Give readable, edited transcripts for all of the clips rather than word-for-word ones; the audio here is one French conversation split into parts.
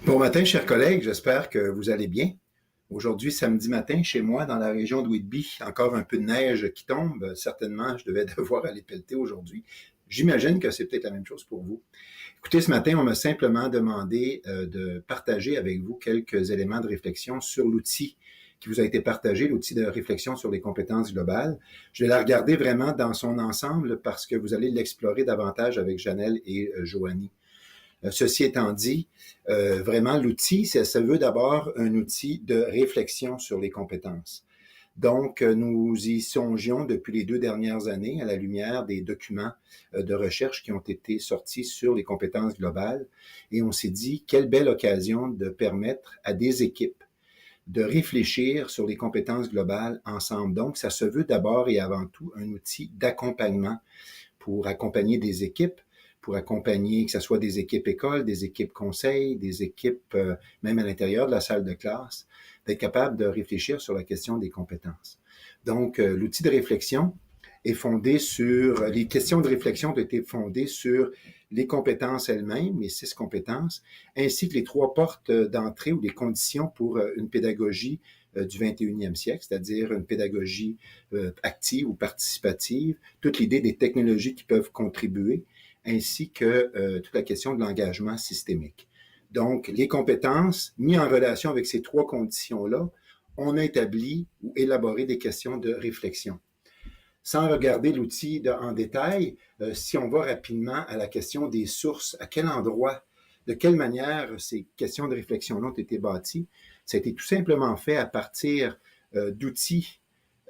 Bon matin, chers collègues, j'espère que vous allez bien. Aujourd'hui, samedi matin, chez moi, dans la région de Whitby, encore un peu de neige qui tombe. Certainement, je devais devoir aller pelleter aujourd'hui. J'imagine que c'est peut-être la même chose pour vous. Écoutez, ce matin, on m'a simplement demandé de partager avec vous quelques éléments de réflexion sur l'outil qui vous a été partagé, l'outil de réflexion sur les compétences globales. Je vais la regarder vraiment dans son ensemble parce que vous allez l'explorer davantage avec Janelle et Joanie. Ceci étant dit, vraiment, l'outil, ça veut d'abord un outil de réflexion sur les compétences. Donc, nous y songions depuis les 2 dernières années à la lumière des documents de recherche qui ont été sortis sur les compétences globales et on s'est dit, quelle belle occasion de permettre à des équipes de réfléchir sur les compétences globales ensemble. Donc, ça se veut d'abord et avant tout un outil d'accompagnement pour accompagner des équipes, pour accompagner, que ce soit des équipes écoles, des équipes conseils, des équipes même à l'intérieur de la salle de classe, d'être capable de réfléchir sur la question des compétences. Donc, l'outil de réflexion est fondé sur, les questions de réflexion ont été fondées sur les compétences elles-mêmes, les 6 compétences, ainsi que les 3 portes d'entrée ou les conditions pour une pédagogie du 21e siècle, c'est-à-dire une pédagogie active ou participative, toute l'idée des technologies qui peuvent contribuer, ainsi que toute la question de l'engagement systémique. Donc, les compétences, mises en relation avec ces 3 conditions-là, on a établi ou élaboré des questions de réflexion. Sans regarder l'outil en détail, si on va rapidement à la question des sources, à quel endroit, de quelle manière ces questions de réflexion-là ont été bâties, ça a été tout simplement fait à partir d'outils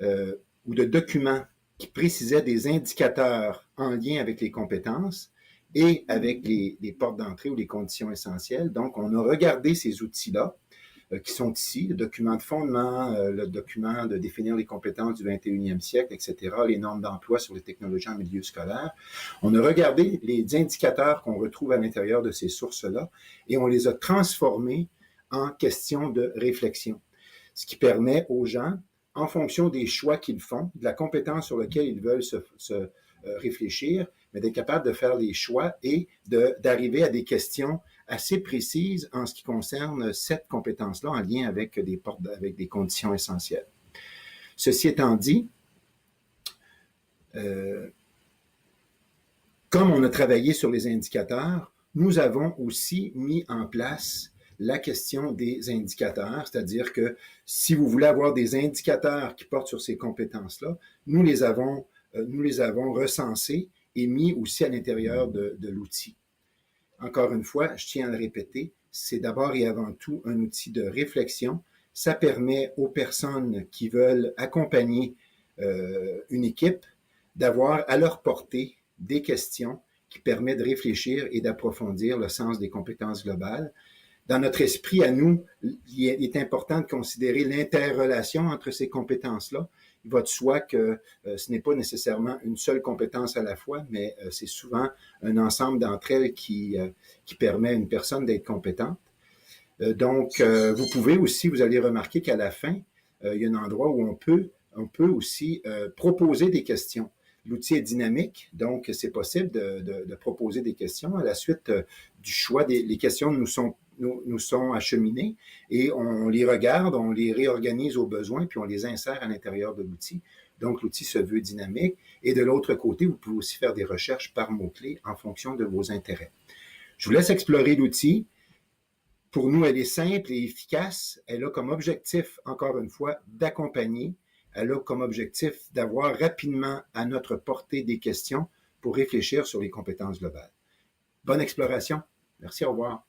ou de documents qui précisaient des indicateurs en lien avec les compétences et avec les portes d'entrée ou les conditions essentielles. Donc, on a regardé ces outils-là qui sont ici, le document de fondement, le document de définir les compétences du 21e siècle, etc., les normes d'emploi sur les technologies en milieu scolaire. On a regardé les indicateurs qu'on retrouve à l'intérieur de ces sources-là et on les a transformés en questions de réflexion, ce qui permet aux gens, en fonction des choix qu'ils font, de la compétence sur laquelle ils veulent se réfléchir, mais d'être capable de faire les choix et d'arriver à des questions assez précises en ce qui concerne cette compétence-là en lien avec avec des conditions essentielles. Ceci étant dit, comme on a travaillé sur les indicateurs, nous avons aussi mis en place la question des indicateurs, c'est-à-dire que si vous voulez avoir des indicateurs qui portent sur ces compétences-là, nous les avons recensés et mis aussi à l'intérieur de l'outil. Encore une fois, je tiens à le répéter, c'est d'abord et avant tout un outil de réflexion. Ça permet aux personnes qui veulent accompagner une équipe d'avoir à leur portée des questions qui permettent de réfléchir et d'approfondir le sens des compétences globales. Dans notre esprit à nous, il est important de considérer l'interrelation entre ces compétences-là. Il va de soi que ce n'est pas nécessairement une seule compétence à la fois, mais c'est souvent un ensemble d'entre elles qui permet à une personne d'être compétente. Donc, vous pouvez aussi, vous allez remarquer qu'à la fin, il y a un endroit où on peut aussi proposer des questions. L'outil est dynamique, donc c'est possible de proposer des questions. À la suite du choix, les questions nous sont acheminées et on les regarde, on les réorganise au besoin, puis on les insère à l'intérieur de l'outil. Donc, l'outil se veut dynamique. Et de l'autre côté, vous pouvez aussi faire des recherches par mots-clés en fonction de vos intérêts. Je vous laisse explorer l'outil. Pour nous, elle est simple et efficace. Elle a comme objectif, encore une fois, d'accompagner. Elle a comme objectif d'avoir rapidement à notre portée des questions pour réfléchir sur les compétences globales. Bonne exploration. Merci, au revoir.